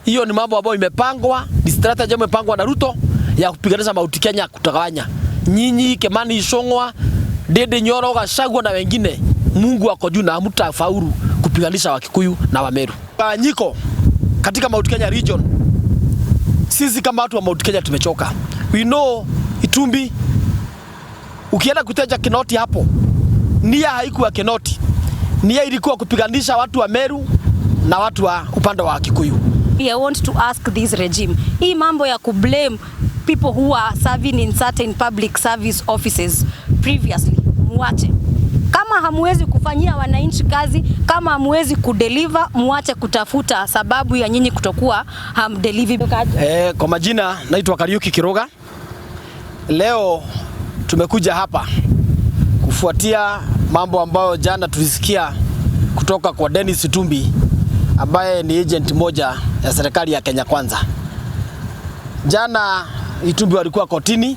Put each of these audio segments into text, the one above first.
Hiyo ni mambo ambayo imepangwa, ni strategy imepangwa na Ruto ya kupiganisha Mount Kenya kutagawanya. Nyinyi Kimani Ichung'wah, Ndindi Nyoro, Gachagua na wengine, Mungu ako juu na hamtafaulu kupiganisha Wakikuyu na Wameru. Gawanyiko katika Mount Kenya region. Sisi kama watu wa Mount Kenya tumechoka. We know Itumbi, ukienda kuteja Kinoti hapo, nia haikuwa Kinoti. Nia ilikuwa kupiganisha watu wa Meru na watu wa upande wa Kikuyu. I want to ask this regime, hii mambo ya kublame people who are serving in certain public service offices previously, muache. Kama hamuwezi kufanyia wananchi kazi, kama hamuwezi kudeliver, muache kutafuta sababu ya nyinyi kutokuwa hamdeliver. Kwa majina naitwa Kariuki Kiroga. Leo tumekuja hapa kufuatia mambo ambayo jana tulisikia kutoka kwa Dennis Itumbi ambaye ni agent moja ya serikali ya Kenya Kwanza. Jana Itumbi walikuwa kotini,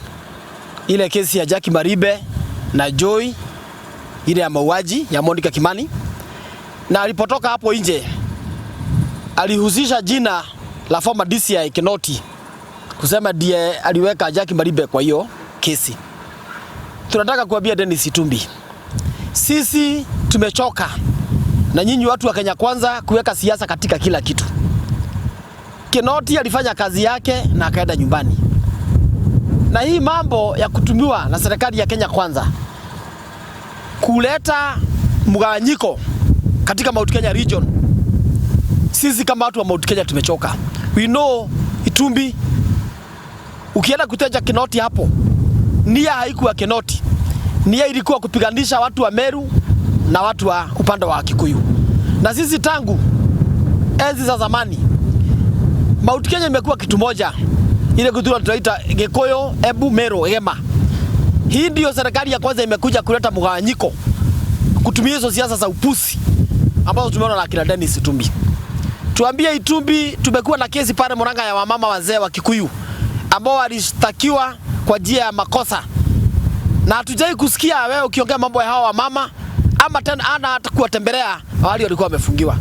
ile kesi ya Jackie Maribe na Joy, ile ya mauaji ya Monica Kimani, na alipotoka hapo nje alihusisha jina la former DCI Kinoti kusema ndiye aliweka Jackie Maribe kwa hiyo kesi. Tunataka kuambia Dennis Itumbi, sisi tumechoka na nyinyi watu wa Kenya Kwanza kuweka siasa katika kila kitu. Kinoti alifanya kazi yake na akaenda nyumbani. Na hii mambo ya kutumiwa na serikali ya Kenya Kwanza kuleta mgawanyiko katika Mount Kenya region, sisi kama watu wa Mount Kenya tumechoka. We know Itumbi, ukienda kuteja Kinoti hapo, nia haikuwa Kinoti. Nia ilikuwa kupiganisha watu wa Meru na watu wa upande wa Kikuyu. Na sisi tangu enzi za zamani Mount Kenya imekuwa kitu moja. Ile kudura tunaita Gikuyu, Ebu, Meru, Egema. Hii ndio serikali ya kwanza imekuja kuleta mgawanyiko, kutumia hizo siasa za upusi ambazo tumeona na kina Dennis Itumbi. Tuambie Itumbi, tumekuwa na kesi pale Murang'a ya wamama wazee wa Kikuyu ambao walishtakiwa kwa njia ya makosa. Na hatujai kusikia wewe ukiongea mambo ya hawa mama ama tena hata kuwatembelea wale walikuwa wamefungiwa.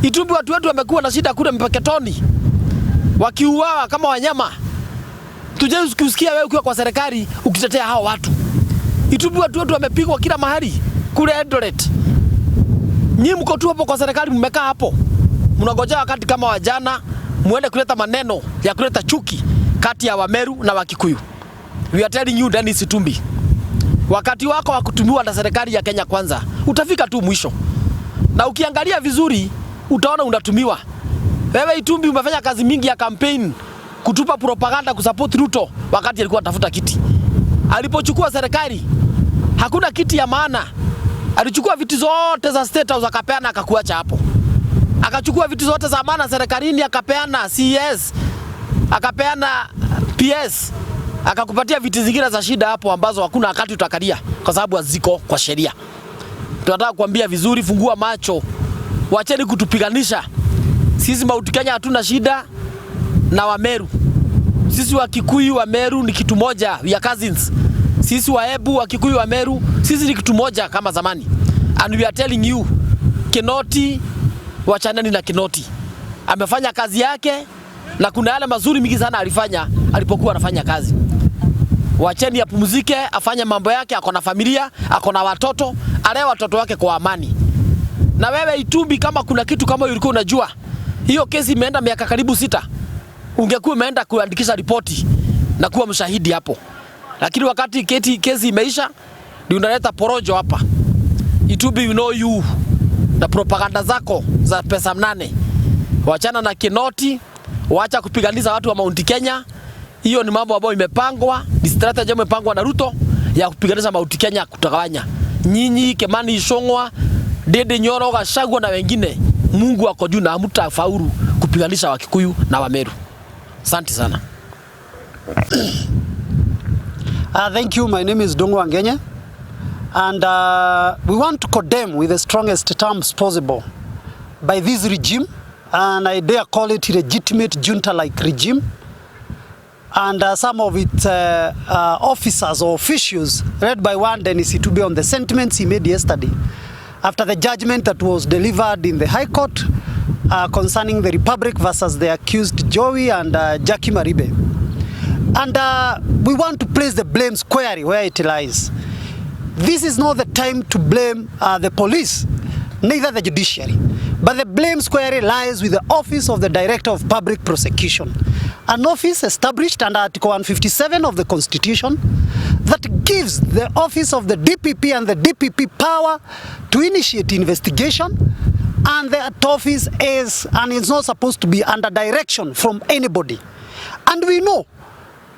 Itumbi, watu wetu wamekuwa na shida kule Mpeketoni, wakiuawa kama wanyama. Tujai kusikia wewe ukiwa kwa serikali ukitetea hao watu. Itumbi, watu wetu wamepigwa kila mahali kule Eldoret. Nyinyi mko tu hapo kwa serikali, mmekaa hapo mnangojea wakati kama wajana muende kuleta maneno ya kuleta chuki kati ya Wameru na Wakikuyu. We are telling you Dennis Itumbi, wakati wako wa kutumiwa na serikali ya Kenya Kwanza utafika tu mwisho. Na ukiangalia vizuri utaona unatumiwa. Wewe Itumbi umefanya kazi mingi ya campaign kutupa propaganda kusupport Ruto wakati alikuwa anatafuta kiti. Alipochukua serikali hakuna kiti ya maana. Alichukua vitu zote za State House akapeana akakuacha hapo. Akachukua vitu zote za maana serikalini akapeana CS, akapeana PS, akakupatia vitu zingine za shida hapo ambazo hakuna wakati utakalia kwa sababu haziko kwa sheria. Tunataka kuambia vizuri, fungua macho. Wacheni kutupiganisha. Sisi Mount Kenya hatuna shida na Wameru. Sisi wa Kikuyu wa Meru ni kitu moja, we are cousins. Sisi wa Ebu wa Kikuyu wa Meru, sisi ni kitu moja kama zamani. And we are telling you, Kinoti, wachaneni na Kinoti. Amefanya kazi yake na kuna yale mazuri mingi sana alifanya alipokuwa anafanya kazi. Wacheni apumzike, afanye mambo yake, ako na familia, ako na watoto, alee watoto wake kwa amani. Na wewe Itumbi, kama kuna kitu kama ulikuwa unajua, hiyo kesi imeenda miaka karibu 6. Ungekuwa umeenda kuandikisha ripoti na kuwa mshahidi hapo. Lakini wakati kesi imeisha, ndio unaleta porojo hapa. Itumbi, you know you, na propaganda zako za pesa mnane. Wachana na Kinoti, waacha kupiganisha watu wa Mount Kenya. Hiyo ni mambo ambayo imepangwa, ni strategy imepangwa na Ruto ya kupiganisha Mount Kenya kutagawanya. Nyinyi Kimani Ichung'wah, Ndindi Nyoro, Gachagua na wengine, Mungu ako juu na hamtafaulu kupiganisha Wakikuyu na Wameru. Asante sana. Thank you. My name is Dungu Angenye, and we want to condemn with the strongest terms possible by this regime, and I dare call it legitimate junta-like regime, and some of its officers or officials, led by one Dennis Itumbi, on the sentiments he made yesterday after the judgment that was delivered in the High Court concerning the Republic versus the accused Joey and Jackie Maribe. And we want to place the blame squarely where it lies. This is not the time to blame the police, neither the judiciary. But the blame squarely lies with the Office of the Director of Public Prosecution, an office established under Article 157 of the Constitution that gives the Office of the DPP and the DPP power to initiate investigation, and that office is not supposed to be under direction from anybody. And we know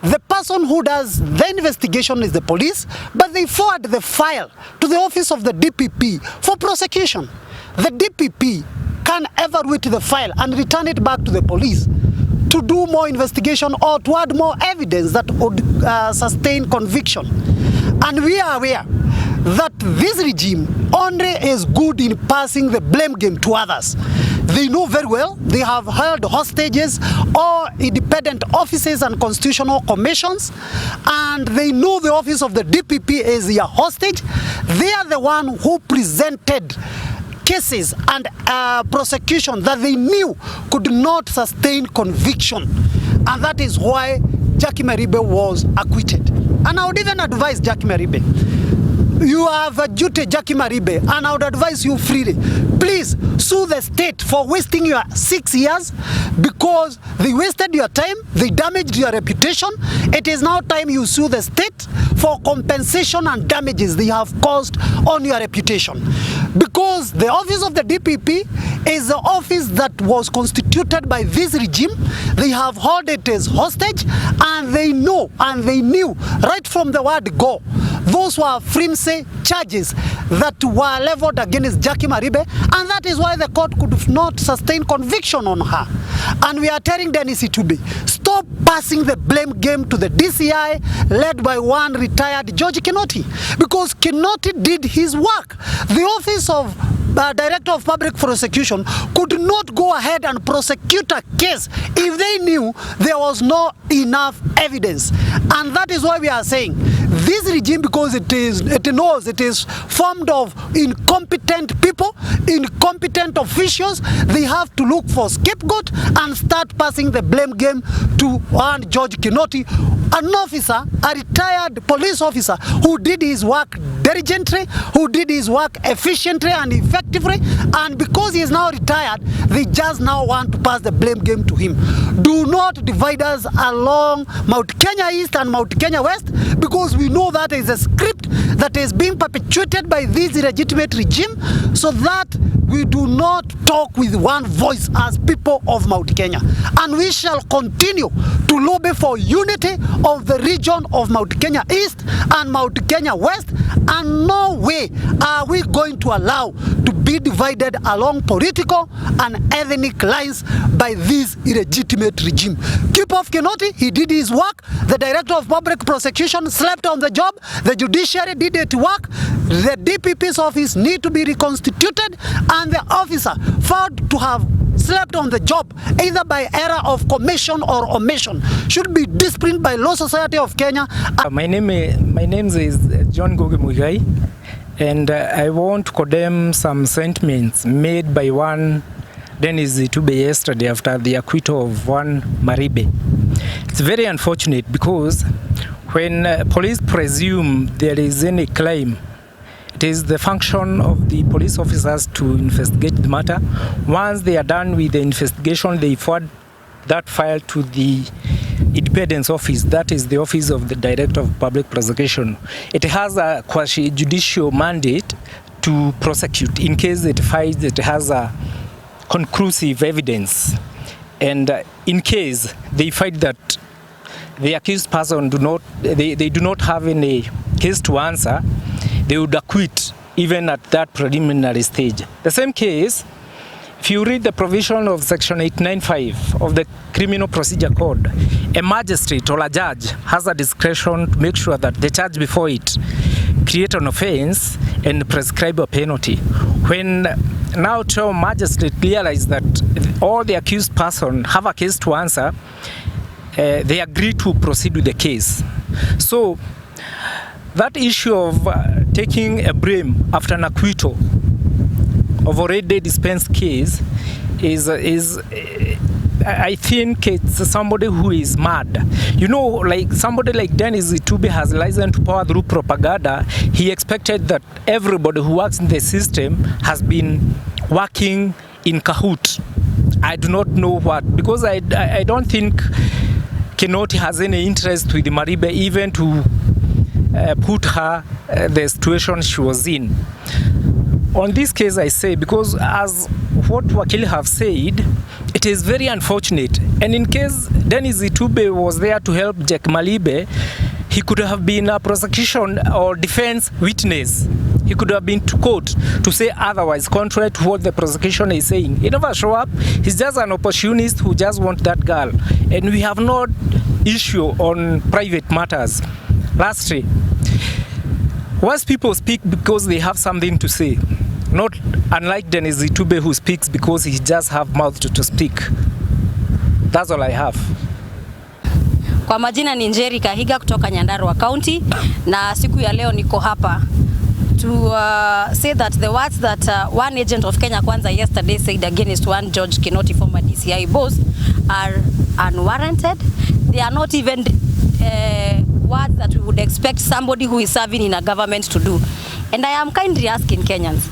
the person who does the investigation is the police, but they forward the file to the Office of the DPP for prosecution. The DPP can evaluate the file and return it back to the police to do more investigation or to add more evidence that would sustain conviction. And we are aware that this regime only is good in passing the blame game to others. They know very well they have held hostages or independent offices and constitutional commissions, and they know the office of the DPP is their hostage. They are the one who presented cases and prosecution that they knew could not sustain conviction, and that is why Jackie Maribe was acquitted. And I would even advise Jackie Maribe, you have a duty, Jackie Maribe, and I would advise you freely, please sue the state for wasting your 6 years, because they wasted your time, they damaged your reputation. It is now time you sue the state for compensation and damages they have caused on your reputation. Because the office of the DPP is the office that was constituted by this regime. They have held it as hostage, and they know and they knew right from the word go those were flimsy charges that were leveled against Jackie Maribe, and that is why the court could not sustain conviction on her. And we are telling Dennis Itube, stop passing the blame game to the DCI led by one retired George Kinoti, because Kinoti did his work. The office of Director of Public Prosecution could not go ahead and prosecute a case if they knew there was not enough evidence. And that is why we are saying this regime, because it knows it is formed of incompetent people, incompetent officials, they have to look for scapegoat and start passing the blame game to one George Kinoti, an officer, a retired police officer who did his work diligently, who did his work efficiently and effectively, and because he is now retired, they just now want to pass the blame game to him. Do not divide us along Mount Kenya East and Mount Kenya West, because we know that is a script that is being perpetuated by this illegitimate regime, so that we do not talk with one voice as people of Mount Kenya. And we shall continue to lobby for unity of the region of Mount Kenya East and Mount Kenya West, and no way are we going to allow to be divided along political and ethnic lines by this illegitimate regime. Keep off Kinoti, he did his work. The Director of Public Prosecution slept on the job. The judiciary did its work. The DPP's office need to be reconstituted, and the officer found to have slept on the job, either by error of commission or omission, should be disciplined by Law Society of Kenya. My name is John Gogi Muigai, and I want to condemn some sentiments made by one Dennis Itube yesterday after the acquittal of one Maribe. It's very unfortunate, because when police presume there is any claim, it is the function of the police officers to investigate the matter. Once they are done with the investigation, they forward that file to the independence office, that is the office of the Director of Public Prosecution. It has a quasi-judicial mandate to prosecute in case it finds it has a conclusive evidence. And in case they find that the accused person do not have any case to answer, they would acquit even at that preliminary stage. The same case, if you read the provision of Section 895 of the Criminal Procedure Code, a magistrate or a judge has a discretion to make sure that the charge before it create an offense and prescribe a penalty. When now trial magistrate realize that all the accused person have a case to answer, they agree to proceed with the case. So that issue of taking a blame after an acquittal of already dispensed case is I think it's somebody who is mad. You know, like somebody like Dennis Itube has license to power through propaganda. He expected that everybody who works in the system has been working in cahoot. I do not know what, because I don't think Kinoti has any interest with Maribe even to put her the situation she was in. On this case, I say, because as what Wakili have said, it is very unfortunate. And in case Dennis Itube was there to help Jack Malibe, he could have been a prosecution or defense witness. He could have been to court to say otherwise, contrary to what the prosecution is saying. He never show up. He's just an opportunist who just wants that girl. And we have no issue on private matters. Lastly, once people speak because they have something to say, not unlike Dennis Itube who speaks because he just have mouth to speak. That's all I have. Kwa majina ni Njeri Kahiga kutoka Nyandarua County, na siku ya leo niko hapa to say that the words that one agent of Kenya Kwanza yesterday said against one George Kinoti, former DCI boss, are unwarranted. They are not even words that we would expect somebody who is serving in a government to do. And I am kindly asking Kenyans,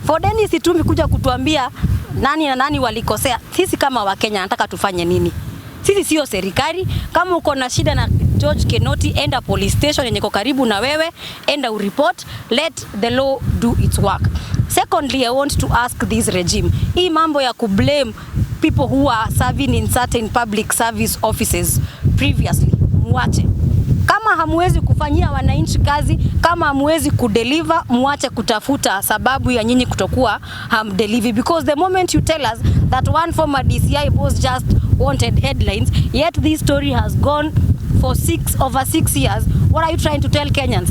for Dennis Itumi kuja kutuambia nani na nani walikosea, sisi kama Wakenya nataka tufanye nini? Sisi sio serikali. Kama uko na shida na George Kinoti, enda police station yenye iko karibu na wewe, enda ureport, let the law do its work. Secondly, I want to ask this regime, hii mambo ya kublame people who are serving in certain public service offices previously, muache. Kama hamuwezi kufanyia wananchi kazi, kama hamuwezi kudeliver, muache kutafuta sababu ya nyinyi kutokuwa hamdeliver. Because the moment you tell us that one former DCI boss just wanted headlines, yet this story has gone for over 6 years, what are you trying to tell Kenyans?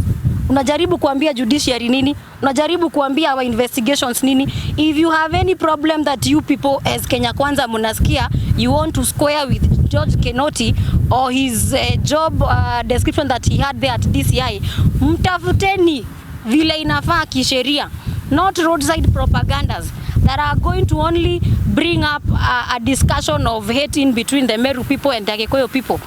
Unajaribu kuambia judiciary nini? Unajaribu kuambia our investigations nini? If you have any problem that you people as Kenya Kwanza munasikia, you want to square with George Kinoti or his job description that he had there at DCI, mtafuteni vile inafaa kisheria, not roadside propagandas that are going to only bring up a discussion of hating between the Meru people and the Kikuyu people.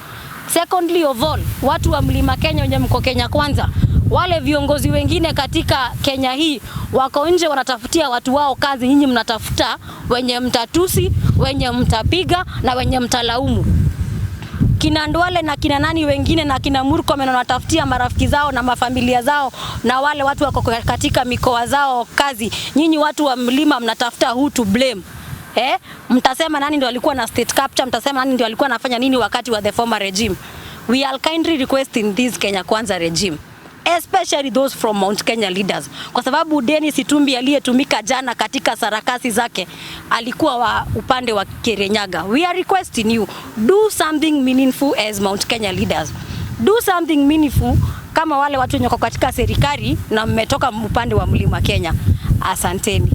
Secondly of all, watu wa Mlima Kenya wenye mko Kenya Kwanza, wale viongozi wengine katika Kenya hii wako nje wanatafutia watu wao kazi, nyinyi mnatafuta wenye mtatusi, wenye mtapiga na wenye mtalaumu. Kina Ndwale na kina nani wengine na kina Murkomen wanatafutia marafiki zao na mafamilia zao na wale watu wako katika mikoa zao kazi. Nyinyi watu wa mlima mnatafuta who to blame. Mtasema nani ndio alikuwa na state capture, mtasema nani ndio alikuwa anafanya nini wakati wa the former regime. We are kindly requesting this Kenya Kwanza regime, especially those from Mount Kenya leaders, kwa sababu Dennis Itumbi aliyetumika jana katika sarakasi zake alikuwa wa upande wa Kirinyaga. We are requesting you, do something meaningful as Mount Kenya leaders. Do something meaningful kama wale watu wenye katika serikali na mmetoka upande wa Mlima Kenya. Asanteni.